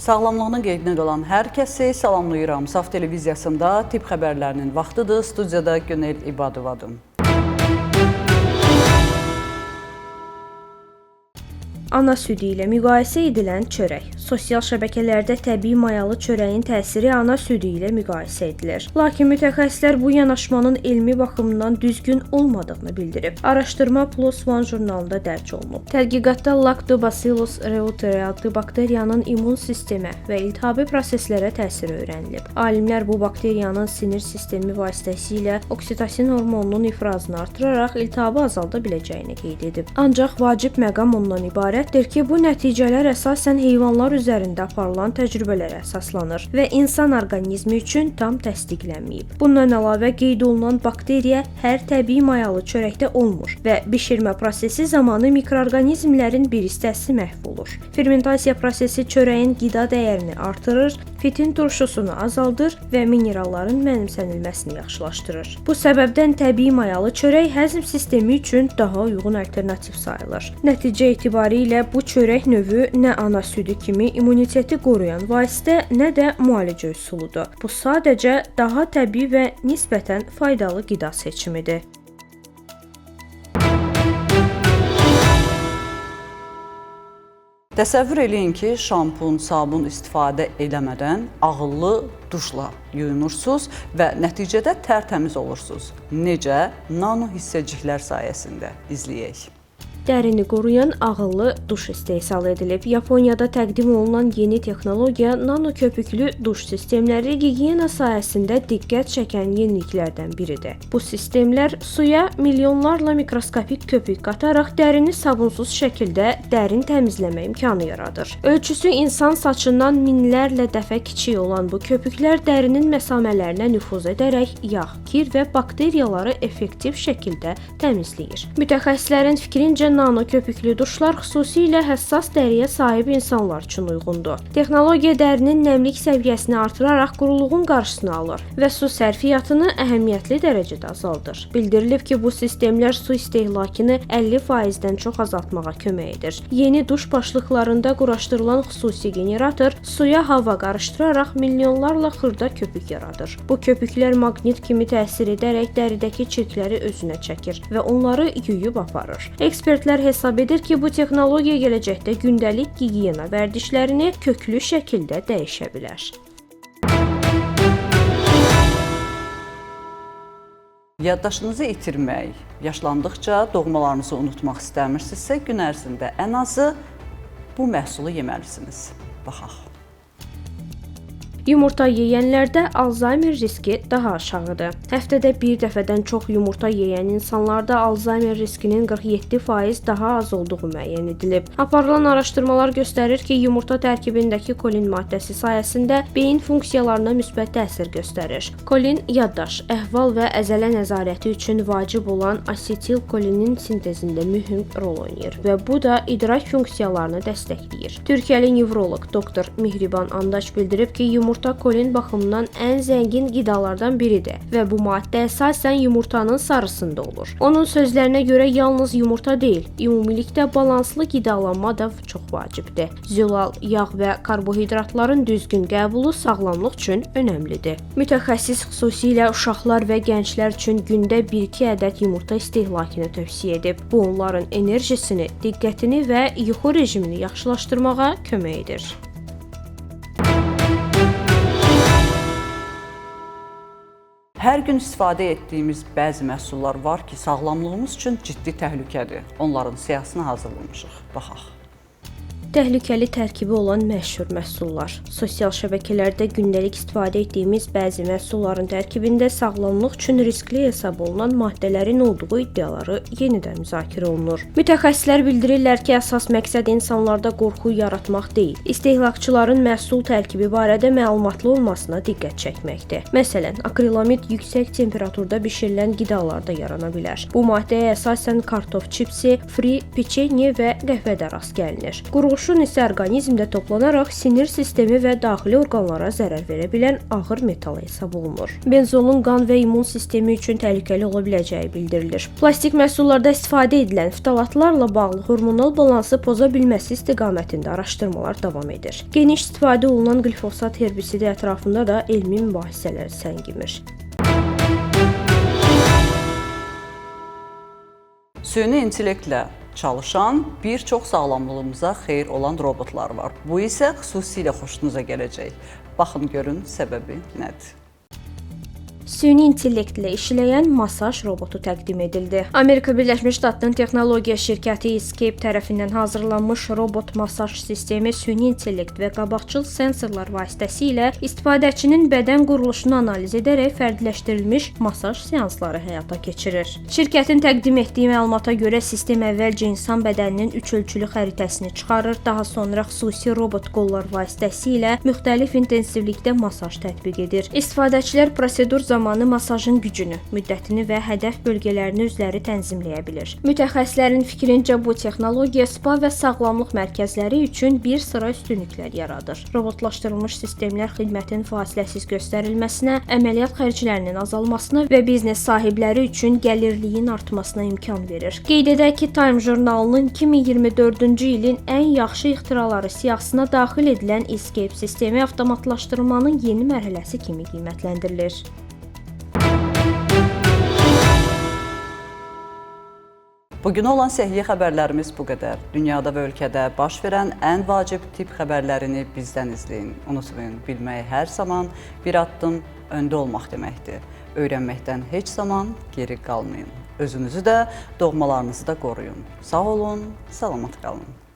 Sağlamlığının qeydinə qalan hər kəsi salamlayıram. Saf televiziyasında tibb xəbərlərinin vaxtıdır. Studiyada Günel İbadovadım. Ana südü ilə müqayisə edilən çörək. Sosial şəbəkələrdə təbii mayalı çörəyin təsiri ana südü ilə müqayisə edilir. Lakin mütəxəssislər bu yanaşmanın elmi baxımdan düzgün olmadığını bildirib. Araşdırma PLOS ONE jurnalında dərc olunub. Tədqiqatda Lactobacillus reuteri adlı bakteriyanın immun sistemə və iltihabi proseslərə təsiri öyrənilib. Alimlər bu bakteriyanın sinir sistemi vasitəsilə oksitosin hormonunun ifrazını artıraraq iltihabı azalda biləcəyini qeyd edib. Ancaq vacib məqam ondan ibarətdir ki, bu nəticələr əsasən heyvanlar üzərində aparılan təcrübələrə əsaslanır və insan orqanizmi üçün tam təsdiqlənməyib. Bundan əlavə qeyd olunan bakteriya hər təbii mayalı çörəkdə olmur və bişirmə prosesi zamanı mikroorqanizmlərin bir hissəsi məhv olur. Fermentasiya prosesi çörəyin qida dəyərini artırır, fitin turşusunu azaldır və mineralların mənimsənilməsini yaxşılaşdırır. Bu səbəbdən təbii mayalı çörək həzm sistemi üçün daha uyğun alternativ sayılır. Nəticə etibarilə bu çörək növü nə ana südü kimi immuniteti qoruyan vasitə, nə də müalicə üsuludur. Bu sadəcə daha təbii və nisbətən faydalı qida seçimidir. Təsəvvür eləyin ki, şampun, sabun istifadə eləmədən ağıllı duşla yuyunursuz və nəticədə tərtəmiz olursunuz. Necə? Nano hissəciklər sayəsində izləyək. Dərini qoruyan ağıllı duş istehsal edilib. Yaponiyada təqdim olunan yeni texnologiya nano köpüklü duş sistemləri gigiyena sayəsində diqqət çəkən yeniliklərdən biridir. Bu sistemlər suya milyonlarla mikroskopik köpük qataraq dərini sabunsuz şəkildə dərin təmizləmə imkanı yaradır. Ölçüsü insan saçından minlərlə dəfə kiçik olan bu köpüklər dərinin məsamələrinə nüfuz edərək yağ, kir və bakteriyaları effektiv şəkildə təmizləyir. Mütəxəssislərin fikrincə nano köpüklü duşlar xüsusilə həssas dəriyə sahib insanlar üçün uyğundur. Texnologiya dərinin nəmlik səviyyəsini artıraraq quruluğun qarşısını alır və su sərfiyyatını əhəmiyyətli dərəcədə azaldır. Bildirilib ki, bu sistemlər su istehlakını 50%-dən çox azaltmağa kömək edir. Yeni duş başlıqlarında quraşdırılan xüsusi generator suya hava qarışdıraraq milyonlarla xırda köpük yaradır. Bu köpüklər maqnit kimi təsir edərək dəridəki çirkləri özünə çəkir və onları yuyub aparır. Ekspertlər hesab edir ki, bu texnologiya gələcəkdə gündəlik gigiyena vərdişlərini köklü şəkildə dəyişə bilər. Yaddaşınızı itirmək, yaşlandıqca doğmalarınızı unutmaq istəmirsinizsə, gün ərzində ən azı bu məhsulu yeməlisiniz. Baxaq. Yumurta yeyənlərdə Alzheimer riski daha aşağıdır. Həftədə bir dəfədən çox yumurta yeyən insanlarda Alzheimer riskinin 47% daha az olduğu müəyyən edilib. Aparılan araşdırmalar göstərir ki, yumurta tərkibindəki kolin maddəsi sayəsində beyin funksiyalarına müsbət təsir göstərir. Kolin yaddaş, əhval və əzələ nəzarəti üçün vacib olan asetil kolinin sintezində mühüm rol oynayır və bu da idrak funksiyalarını dəstəkləyir. Türkiyəli nevroloq doktor Mihriban Andaç bildirib ki, yumurta kolin baxımından ən zəngin qidalardan biridir və bu maddə əsasən yumurtanın sarısında olur. Onun sözlərinə görə yalnız yumurta deyil, ümumilikdə balanslı qidalanma da çox vacibdir. Zülal, yağ və karbohidratların düzgün qəbulu sağlamlıq üçün önəmlidir. Mütəxəssis xüsusilə uşaqlar və gənclər üçün gündə 1-2 ədəd yumurta istehlakını tövsiyə edib. Bu onların enerjisini, diqqətini və yuxu rejimini yaxşılaşdırmağa kömək edir. Hər gün istifadə etdiyimiz bəzi məhsullar var ki, sağlamlığımız üçün ciddi təhlükədir. Onların siyahısını hazırlamışıq. Baxaq. Təhlükəli tərkibi olan məşhur məhsullar. Sosial şəbəkələrdə gündəlik istifadə etdiyimiz bəzi məhsulların tərkibində sağlamlıq üçün riskli hesab olunan maddələrin olduğu iddiaları yenidən müzakirə olunur. Mütəxəssislər bildirirlər ki, əsas məqsəd insanlarda qorxu yaratmaq deyil, istehlakçıların məhsul tərkibi barədə məlumatlı olmasına diqqət çəkməkdir. Məsələn, akrilamid yüksək temperaturda bişirilən qidalarda yarana bilər. Bu maddəyə əsasən kartof çipsi, fri, peçenye və qəhvədə rast gəlinir. Quruluş Kurşun isə orqanizmdə toplanaraq sinir sistemi və daxili orqanlara zərər verə bilən ağır metal hesab olunur. Benzolun qan və immun sistemi üçün təhlükəli ola biləcəyi bildirilir. Plastik məhsullarda istifadə edilən ftalatlarla bağlı hormonal balansı poza bilməsi istiqamətində araşdırmalar davam edir. Geniş istifadə olunan glifosat herbisidi ətrafında da elmi mübahisələr səngimir. Süni intellektlə çalışan bir çox sağlamlığımıza xeyir olan robotlar var. Bu isə xüsusilə xoşunuza gələcək. Baxın görün səbəbi nədir? Süni intellektlə işləyən masaj robotu təqdim edildi. Amerika Birləşmiş Ştatlarının texnologiya şirkəti Escape tərəfindən hazırlanmış robot masaj sistemi süni intellekt və qabaqcıl sensorlar vasitəsilə istifadəçinin bədən quruluşunu analiz edərək fərdiləşdirilmiş masaj seansları həyata keçirir. Şirkətin təqdim etdiyi məlumata görə sistem əvvəlcə insan bədəninin 3 ölçülü xəritəsini çıxarır, daha sonra xüsusi robot qollar vasitəsilə müxtəlif intensivlikdə masaj tətbiq edir. İstifadəçilər prosedur zamanı masajın gücünü, müddətini və hədəf bölgələrini özləri tənzimləyə bilir. Mütəxəssislərin fikrincə bu texnologiya spa və sağlamlıq mərkəzləri üçün bir sıra üstünlüklər yaradır. Robotlaşdırılmış sistemlər xidmətin fasiləsiz göstərilməsinə, əməliyyat xərclərinin azalmasına və biznes sahibləri üçün gəlirliyin artmasına imkan verir. Qeyd edək ki, Time jurnalının 2024-cü ilin ən yaxşı ixtiraları siyahısına daxil edilən Escape sistemi avtomatlaşdırmanın yeni mərhələsi kimi qiymətləndirilir. Bugün olan səhiyyə xəbərlərimiz bu qədər. Dünyada və ölkədə baş verən ən vacib tip xəbərlərini bizdən izləyin. Unutmayın, bilmək hər zaman bir addım öndə olmaq deməkdir. Öyrənməkdən heç zaman geri qalmayın. Özünüzü də, doğmalarınızı da qoruyun. Sağ olun, salamat qalın.